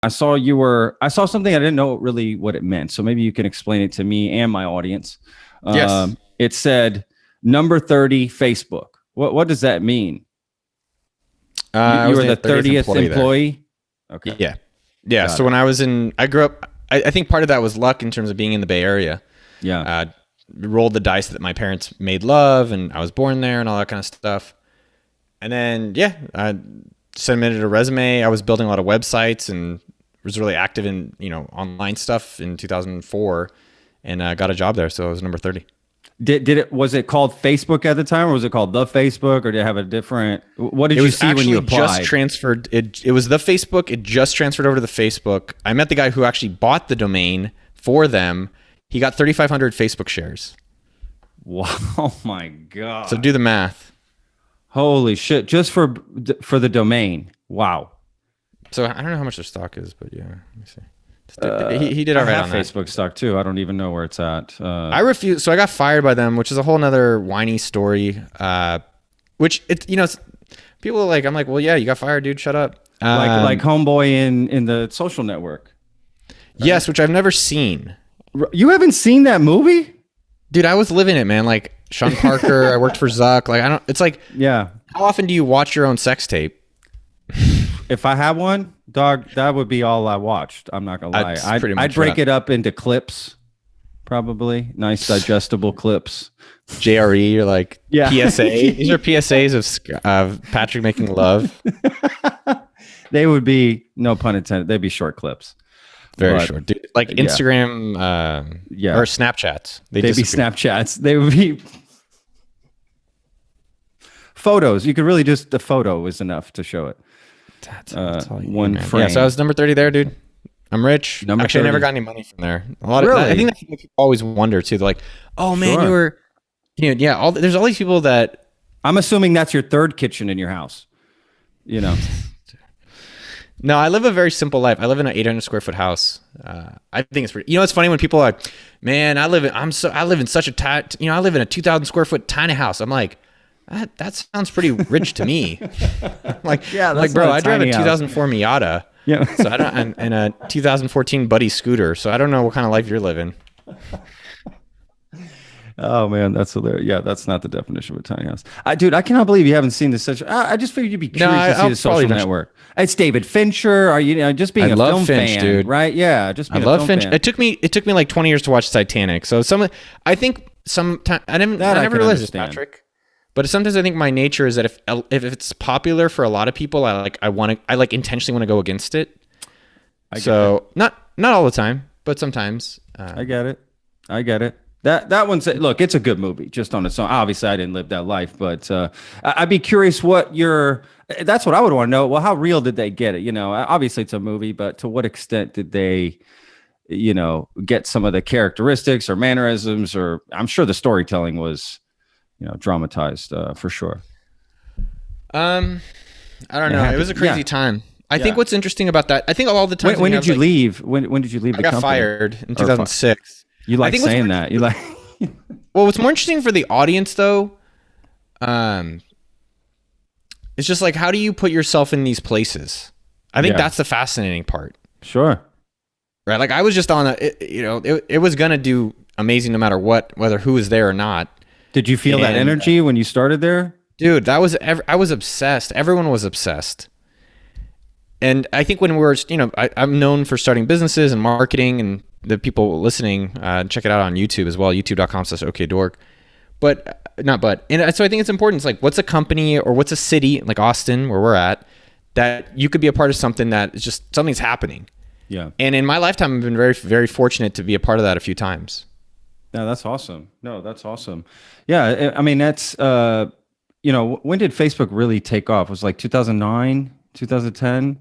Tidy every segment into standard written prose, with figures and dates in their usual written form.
I saw something I didn't know really what it meant. So maybe you can explain it to me and my audience. Yes. It said number 30 Facebook. What does that mean? You were the 30th employee? Okay. Yeah. So when I grew up, I think part of that was luck in terms of being in the Bay Area. Yeah. Rolled the dice that my parents made love and I was born there and all that kind of stuff. And then, I submitted a resume. I was building a lot of websites and was really active in, online stuff in 2004 and got a job there. So I was number 30. Was it called Facebook at the time, or was it called the Facebook, or did it have a different, what did you see when you applied? Just transferred. It was the Facebook. It just transferred over to the Facebook. I met the guy who actually bought the domain for them. He got 3,500 Facebook shares. Wow. Oh my God. So do the math. Holy shit. Just for the domain. Wow. So I don't know how much their stock is, but yeah, let me see. He did all right on that. Facebook stock too. I don't even know where it's at. I refuse. So I got fired by them, which is a whole nother whiny story. Which people are like, I'm like, well, yeah, you got fired, dude. Shut up. Like Homeboy in the Social Network. Yes, which I've never seen. You haven't seen that movie? Dude, I was living it, man. Like Sean Parker, I worked for Zuck. Like it's like, yeah. How often do you watch your own sex tape? If I had one, dog, that would be all I watched. I'm not gonna lie. I'd break it up into clips, probably nice digestible clips. JRE or like PSA. These are PSAs of Patrick making love. They would be, no pun intended, they'd be short clips. Very short. Dude, like Instagram or Snapchats. They'd be Snapchats. They would be photos. You could really just, the photo is enough to show it. That's all one frame. Yeah, so I was number 30 there, dude. I'm rich. Actually, I never got any money from there. I think that people always wonder too. They're like, "Oh man, you were, there's all these people that." I'm assuming that's your third kitchen in your house. No, I live a very simple life. I live in an 800 square foot house. I think it's pretty. It's funny when people are like, "Man, I live in such a I live in a 2,000 square foot tiny house." I'm like, that sounds pretty rich to me. Bro, I drive a 2004 Miata. Yeah. So I don't, and a 2014 Buddy scooter. So I don't know what kind of life you're living. Oh man, that's hilarious. Yeah, that's not the definition of a tiny house. Dude, I cannot believe you haven't seen this. I just figured you'd be curious to see the Social Network. It's David Fincher. Are you just being a film fan, dude? Right? Yeah, just being a film fan. It took me like 20 years to watch Titanic. So I never realized this, Patrick. But sometimes I think my nature is that if it's popular for a lot of people, I intentionally want to go against it. Not all the time, but sometimes. I get it. That one's, look, it's a good movie just on its own. Obviously, I didn't live that life, but I'd be curious that's what I would want to know. Well, how real did they get it? Obviously it's a movie, but to what extent did they, get some of the characteristics or mannerisms, or I'm sure the storytelling was, dramatized for sure. I don't know. It was a crazy time. I think what's interesting about that, I think all the time. When did you leave? When did you leave the company? I got fired in 2006. You like saying that? You like? Well, what's more interesting for the audience, though, it's just like, how do you put yourself in these places? I think that's the fascinating part. Sure. Right. Like I was just on it was gonna do amazing no matter what, whether who was there or not. Did you feel that energy when you started there? Dude, I was obsessed. Everyone was obsessed. And I think when we're, I'm known for starting businesses and marketing, and the people listening, check it out on YouTube as well, youtube.com/okdork. And so I think it's important. It's like, what's a company or what's a city like Austin, where we're at, that you could be a part of something that is just, something's happening. Yeah. And in my lifetime, I've been very, very fortunate to be a part of that a few times. No, that's awesome. Yeah. I mean, that's, when did Facebook really take off? Was it like 2009, 2010?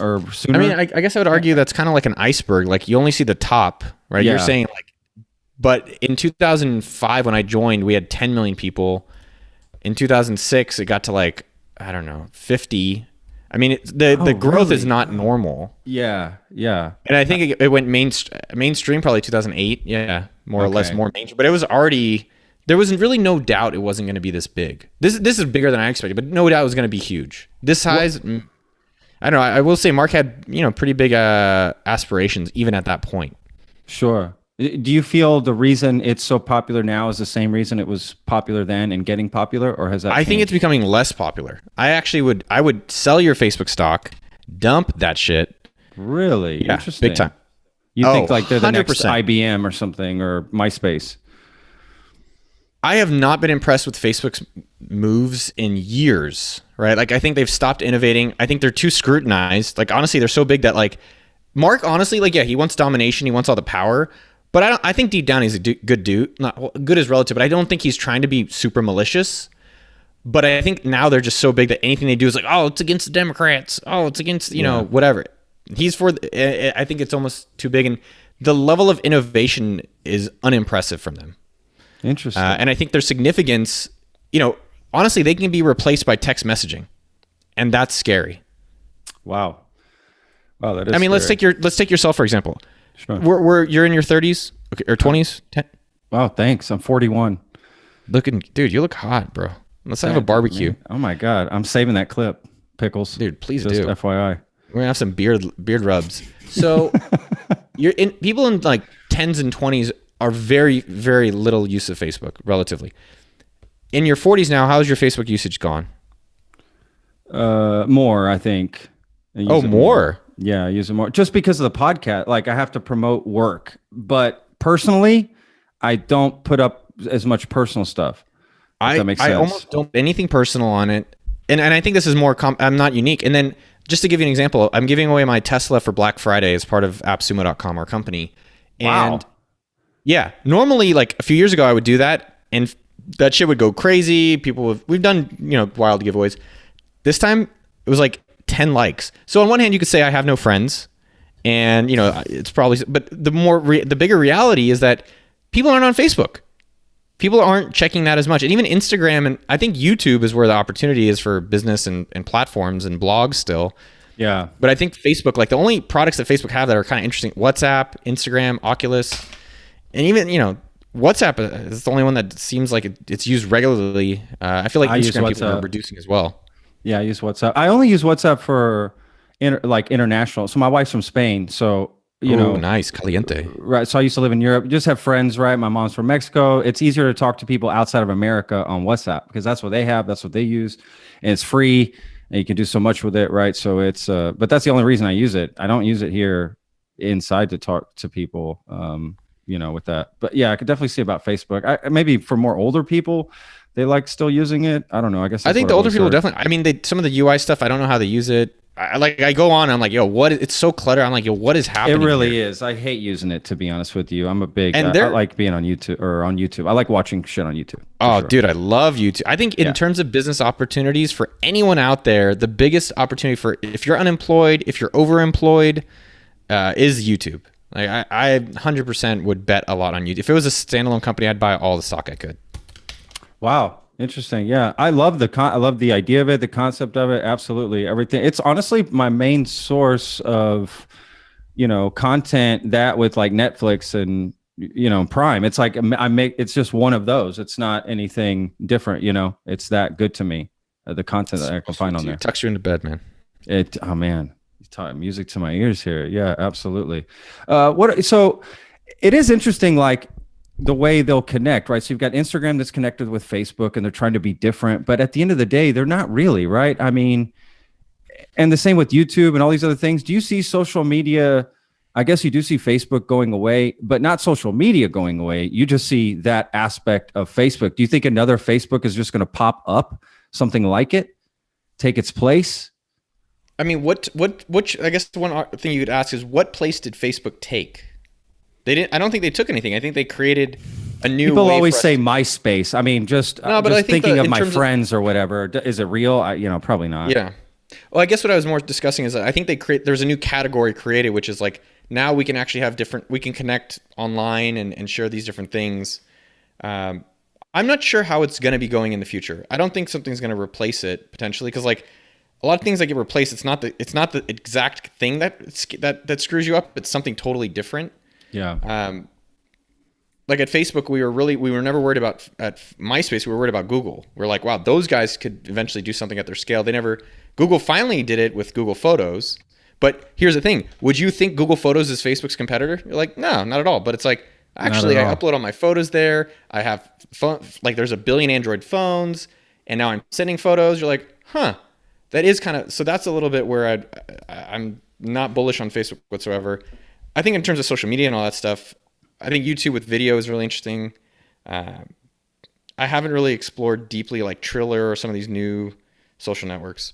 Or sooner? I mean, I guess I would argue that's kind of like an iceberg. Like you only see the top, right? Yeah. You're saying but in 2005 when I joined, we had 10 million people. In 2006, it got to like, I don't know, 50. I mean, the growth is not normal. Yeah. And I think it went mainstream probably 2008. Yeah, more or less more mainstream. But it was already, there was really no doubt it wasn't going to be this big. This is bigger than I expected, but no doubt it was going to be huge. This size. I don't know. I will say Mark had, pretty big aspirations even at that point. Sure. Do you feel the reason it's so popular now is the same reason it was popular then and getting popular, or has that I think changed? it's becoming less popular. I would sell your Facebook stock, dump that shit. Really? Yeah, Interesting. big time. You Oh, think like they're the next 100%. IBM or something, or MySpace? I have not been impressed with Facebook's moves in years, right? Like I think they've stopped innovating. I think they're too scrutinized. Like honestly, they're so big that like Mark, honestly, like yeah, he wants domination, he wants all the power, but I think deep down he's a good dude. Not well, good is relative, but I don't think he's trying to be super malicious. But I think now they're just so big that anything they do is like, oh, it's against the Democrats. Oh, it's against whatever. He's for. I think it's almost too big, and the level of innovation is unimpressive from them. Interesting. And I think their significance, honestly, they can be replaced by text messaging, and that's scary. Wow. Wow, that is. I mean, scary. let's take yourself for example. Sure. You're in your 30s or 20s. Wow, thanks. I'm 41. Dude, you look hot, bro. Let's have a Thank you, barbecue, man. Oh my God, I'm saving that clip. Pickles, dude. Please just do. FYI. We're gonna have some beard rubs. So people in like 10s and 20s are very, very little use of Facebook relatively. In your 40s now, how's your Facebook usage gone? More, I think. I use Oh, it more. Yeah, I use it more just because of the podcast. Like I have to promote work, but personally, I don't put up as much personal stuff. If that makes sense. I almost don't anything personal on it, and I think this is more. I'm not unique. And then just to give you an example, I'm giving away my Tesla for Black Friday as part of AppSumo.com, our company. Wow. And yeah, normally like a few years ago I would do that, and that shit would go crazy. We've done wild giveaways. This time it was like 10 likes. So on one hand, you could say I have no friends, and it's probably. But the bigger reality is that people aren't on Facebook. People aren't checking that as much. And even Instagram, and I think YouTube is where the opportunity is for business and platforms and blogs still. Yeah. But I think Facebook, like the only products that Facebook have that are kind of interesting, WhatsApp, Instagram, Oculus, and even, WhatsApp is the only one that seems like it's used regularly. I feel like Instagram people are reducing as well. Yeah, I use WhatsApp. I only use WhatsApp for international. So my wife's from Spain, so nice, caliente. Right. So I used to live in Europe. Just have friends, right? My mom's from Mexico. It's easier to talk to people outside of America on WhatsApp because that's what they have. That's what they use. And it's free and you can do so much with it, right? So it's, but that's the only reason I use it. I don't use it here inside to talk to people, with that. But yeah, I could definitely see about Facebook. Maybe for more older people, they like still using it. I don't know. I guess I think the older people definitely, I mean, some of the UI stuff, I don't know how they use it. I go on and I'm like, yo, it's so cluttered. I'm like, yo, what is happening? It really here? is. I hate using it, to be honest with you. I'm a big, And I like being on YouTube. I like watching shit on YouTube. Oh, sure. dude, I love YouTube. I think in terms of business opportunities for anyone out there, the biggest opportunity for if you're unemployed, if you're overemployed, is YouTube. Like I 100% would bet a lot on YouTube. If it was a standalone company, I'd buy all the stock I could. Wow. Interesting. Yeah. I love the idea of it, the concept of it. Absolutely. Everything. It's honestly my main source of, content that with like Netflix and, Prime. It's like it's just one of those. It's not anything different, it's that good to me. The content that I can find on there. Tucks you into bed, man. Oh man, you taught music to my ears here. Yeah, absolutely. So it is interesting, like, the way they'll connect, right? So you've got Instagram that's connected with Facebook and they're trying to be different, but at the end of the day, they're not really, right? I mean, and the same with YouTube and all these other things. Do you see social media? I guess you do see Facebook going away, but not social media going away. You just see that aspect of Facebook. Do you think another Facebook is just going to pop up, something like it, take its place? I mean, what I guess the one thing you could ask is what place did Facebook take? They didn't. I don't think they took anything. I think they created a new. People always say MySpace. I mean, just thinking of my friends or whatever. Is it real? Probably not. Yeah. Well, I guess what I was more discussing is that I think there's a new category created, which is like now we can actually have we can connect online and share these different things. I'm not sure how it's going to be going in the future. I don't think something's going to replace it potentially because like a lot of things that get replaced, it's not the exact thing that screws you up. It's something totally different. Yeah. Like at Facebook, we were never worried about. At MySpace, we were worried about Google. We're like, wow, those guys could eventually do something at their scale. They never Google finally did it with Google Photos. But here's the thing. Would you think Google Photos is Facebook's competitor? You're like, no, not at all. But it's like, actually, I upload all my photos there. I have like there's a billion Android phones, and now I'm sending photos. You're like, huh, that is kind of, so that's a little bit where I'm not bullish on Facebook whatsoever. I think in terms of social media and all that stuff, I think YouTube with video is really interesting. I haven't really explored deeply like Triller or some of these new social networks.